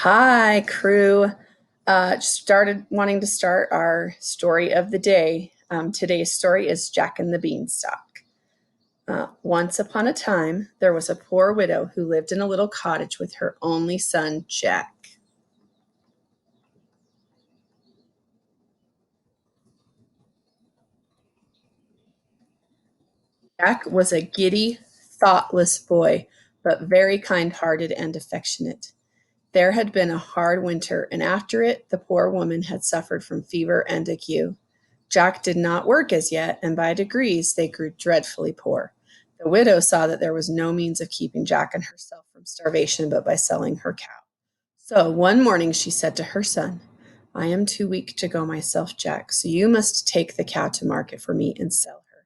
Hi, crew. Started wanting to start our story of the day. Today's story is Jack and the Beanstalk. Once upon a time, there was a poor widow who lived in a little cottage with her only son, Jack. Jack was a giddy, thoughtless boy, but very kind hearted and affectionate. There had been a hard winter, and after it, the poor woman had suffered from fever and ague. Jack did not work as yet, and by degrees they grew dreadfully poor. The widow saw that there was no means of keeping Jack and herself from starvation but by selling her cow. So one morning she said to her son, I am too weak to go myself, Jack, so you must take the cow to market for me and sell her.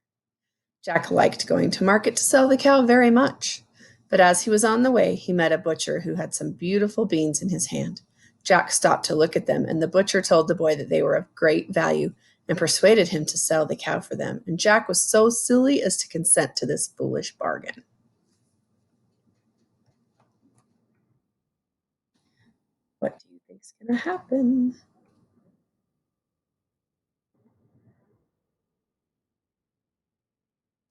Jack liked going to market to sell the cow very much. But as he was on the way, he met a butcher who had some beautiful beans in his hand. Jack stopped to look at them, and the butcher told the boy that they were of great value and persuaded him to sell the cow for them. And Jack was so silly as to consent to this foolish bargain. What do you think's going to happen?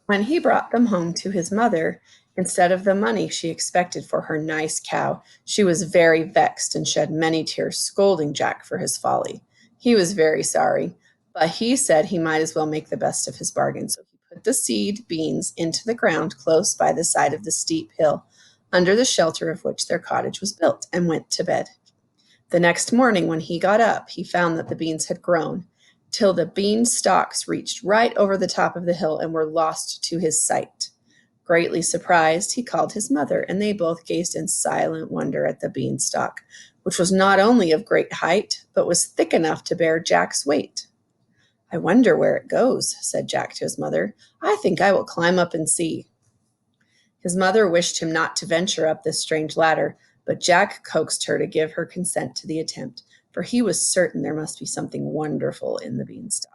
When he brought them home to his mother, instead of the money she expected for her nice cow, she was very vexed and shed many tears, scolding Jack for his folly. He was very sorry, but he said he might as well make the best of his bargain. So he put the seed beans into the ground close by the side of the steep hill, under the shelter of which their cottage was built, and went to bed. The next morning, when he got up, he found that the beans had grown till the bean stalks reached right over the top of the hill and were lost to his sight. Greatly surprised, he called his mother, and they both gazed in silent wonder at the beanstalk, which was not only of great height, but was thick enough to bear Jack's weight. I wonder where it goes, said Jack to his mother. I think I will climb up and see. His mother wished him not to venture up this strange ladder, but Jack coaxed her to give her consent to the attempt, for he was certain there must be something wonderful in the beanstalk.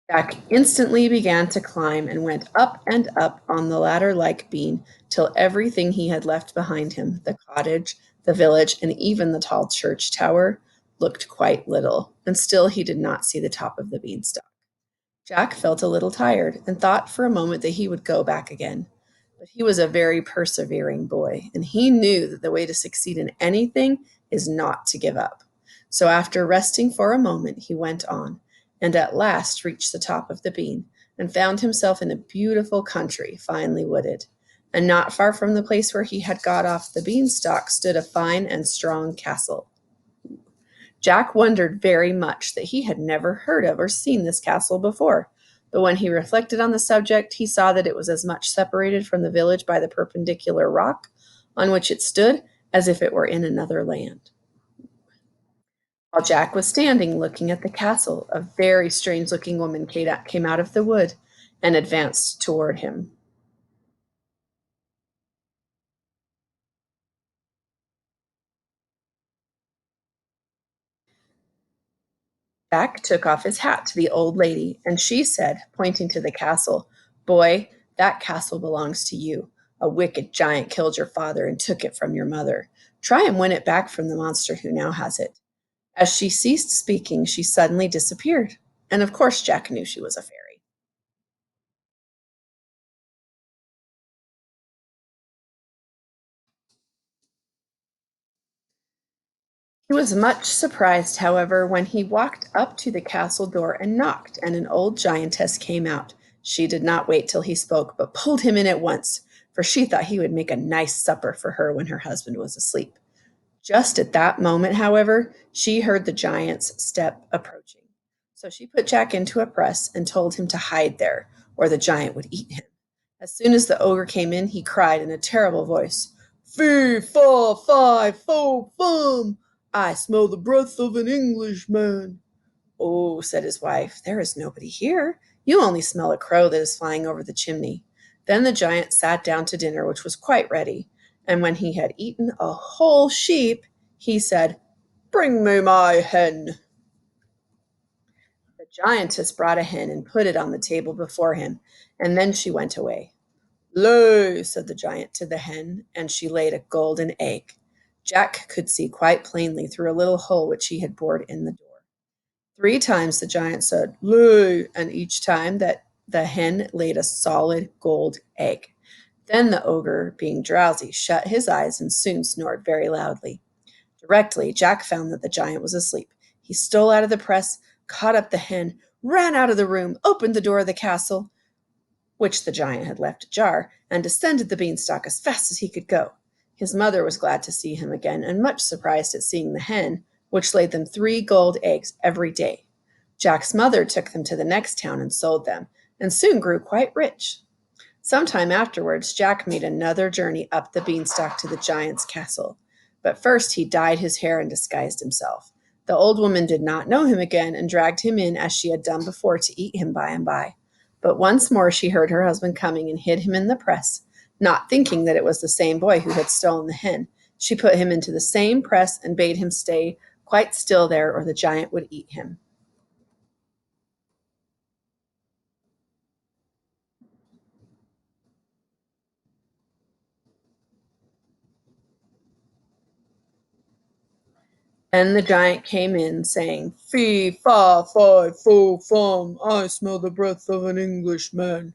Jack instantly began to climb and went up and up on the ladder like bean till everything he had left behind him, the cottage, the village, and even the tall church tower, looked quite little, and still he did not see the top of the beanstalk. Jack felt a little tired and thought for a moment that he would go back again. But he was a very persevering boy, and he knew that the way to succeed in anything is not to give up. So after resting for a moment, he went on, and at last reached the top of the bean, and found himself in a beautiful country, finely wooded. And not far from the place where he had got off the beanstalk stood a fine and strong castle. Jack wondered very much that he had never heard of or seen this castle before, but when he reflected on the subject, he saw that it was as much separated from the village by the perpendicular rock on which it stood as if it were in another land. While Jack was standing looking at the castle, a very strange looking woman came out of the wood and advanced toward him. Jack took off his hat to the old lady, and she said, pointing to the castle, Boy, that castle belongs to you. A wicked giant killed your father and took it from your mother. Try and win it back from the monster who now has it. As she ceased speaking, she suddenly disappeared. And of course, Jack knew she was a fairy. He was much surprised, however, when he walked up to the castle door and knocked, and an old giantess came out. She did not wait till he spoke, but pulled him in at once, for she thought he would make a nice supper for her when her husband was asleep. Just at that moment, however, she heard the giant's step approaching. So she put Jack into a press and told him to hide there, or the giant would eat him. As soon as the ogre came in, he cried in a terrible voice, Fee, fa, fi, fo, fum! I smell the breath of an Englishman. Oh, said his wife, there is nobody here. You only smell a crow that is flying over the chimney. Then the giant sat down to dinner, which was quite ready, and when he had eaten a whole sheep, he said, Bring me my hen. The giantess brought a hen and put it on the table before him, and then she went away. Lay, said the giant to the hen, and she laid a golden egg. Jack could see quite plainly through a little hole which he had bored in the door. 3 times the giant said, "Lay," and each time that the hen laid a solid gold egg. Then the ogre, being drowsy, shut his eyes and soon snored very loudly. Directly, Jack found that the giant was asleep. He stole out of the press, caught up the hen, ran out of the room, opened the door of the castle, which the giant had left ajar, and descended the beanstalk as fast as he could go. His mother was glad to see him again, and much surprised at seeing the hen, which laid them 3 gold eggs every day. Jack's mother took them to the next town and sold them, and soon grew quite rich. Some time afterwards, Jack made another journey up the beanstalk to the giant's castle. But first he dyed his hair and disguised himself. The old woman did not know him again and dragged him in as she had done before to eat him by and by. But once more she heard her husband coming and hid him in the press, not thinking that it was the same boy who had stolen the hen. She put him into the same press and bade him stay quite still there, or the giant would eat him. And the giant came in, saying, "Fee, fa, fi, fo, fum, I smell the breath of an Englishman."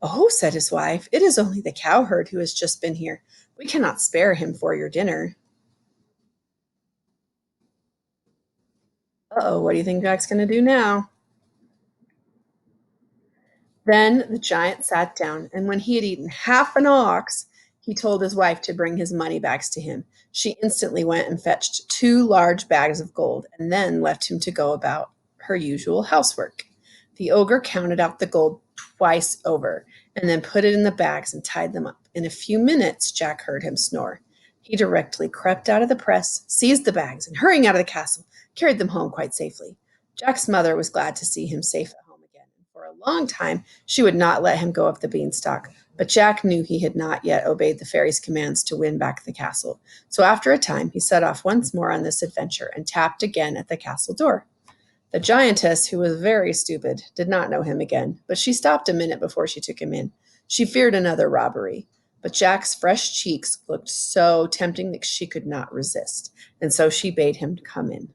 "Oh," said his wife, "it is only the cowherd who has just been here. We cannot spare him for your dinner." Uh-oh, what do you think Jack's going to do now? Then the giant sat down, and when he had eaten half an ox, he told his wife to bring his money bags to him. She instantly went and fetched 2 large bags of gold, and then left him to go about her usual housework. The ogre counted out the gold twice over, and then put it in the bags and tied them up. In a few minutes, Jack heard him snore. He directly crept out of the press, seized the bags, and hurrying out of the castle, carried them home quite safely. Jack's mother was glad to see him safe at home again, and for a long time she would not let him go up the beanstalk, but Jack knew he had not yet obeyed the fairy's commands to win back the castle. So after a time he set off once more on this adventure and tapped again at the castle door. The giantess, who was very stupid, did not know him again, but she stopped a minute before she took him in. She feared another robbery. But Jack's fresh cheeks looked so tempting that she could not resist, and so she bade him come in.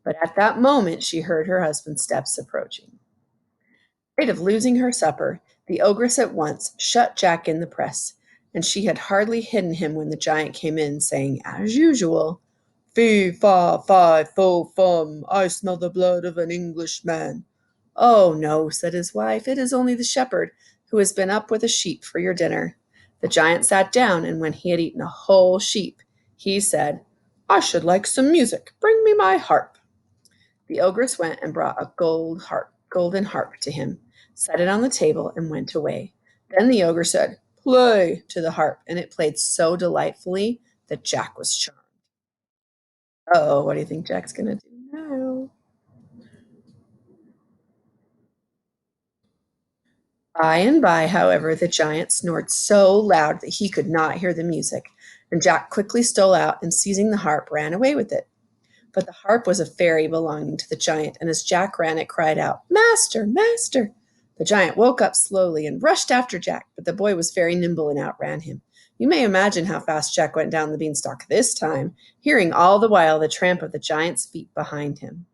But at that moment she heard her husband's steps approaching. Afraid of losing her supper, the ogress at once shut Jack in the press, and she had hardly hidden him when the giant came in, saying, as usual, "Fee, fa, fi, fo, fum, I smell the blood of an Englishman." "Oh, no," said his wife, "it is only the shepherd, who has been up with a sheep for your dinner." The giant sat down, and when he had eaten a whole sheep, he said, "I should like some music. Bring me my harp." The ogress went and brought a golden harp to him, set it on the table, and went away. Then the ogre said, "Play," to the harp, and it played so delightfully that Jack was charmed. Oh, what do you think Jack's gonna do now? By and by, however, the giant snored so loud that he could not hear the music, and Jack quickly stole out and, seizing the harp, ran away with it. But the harp was a fairy belonging to the giant, and as Jack ran it cried out, "Master, master!" The giant woke up slowly and rushed after Jack, but the boy was very nimble and outran him. You may imagine how fast Jack went down the beanstalk this time, hearing all the while the tramp of the giant's feet behind him.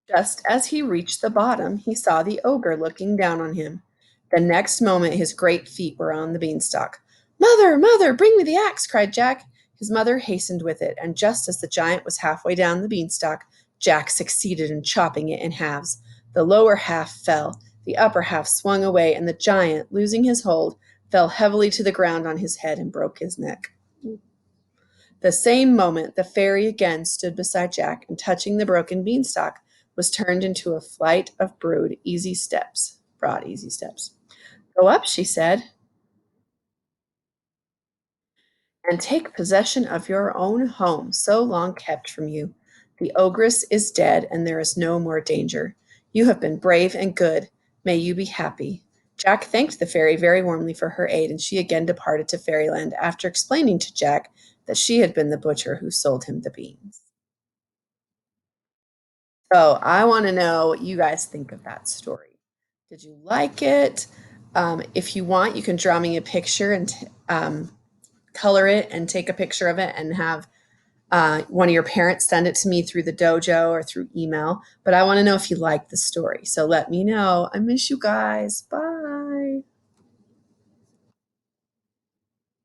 Just as he reached the bottom, he saw the ogre looking down on him. The next moment his great feet were on the beanstalk. "Mother, mother, bring me the axe!" cried Jack. His mother hastened with it, and just as the giant was halfway down the beanstalk, Jack succeeded in chopping it in halves. The lower half fell, the upper half swung away, and the giant, losing his hold, fell heavily to the ground on his head and broke his neck. The same moment the fairy again stood beside Jack, and touching the broken beanstalk, was turned into a flight of broad, easy steps. "Go up," she said, "and take possession of your own home, so long kept from you. The ogress is dead, and there is no more danger. You have been brave and good. May you be happy." Jack thanked the fairy very warmly for her aid, and she again departed to fairyland after explaining to Jack that she had been the butcher who sold him the beans. So I want to know what you guys think of that story. Did you like it? If you want, you can draw me a picture and color it and take a picture of it and have one of your parents send it to me through the dojo or through email. But I want to know if you like the story. So let me know. I miss you guys. Bye.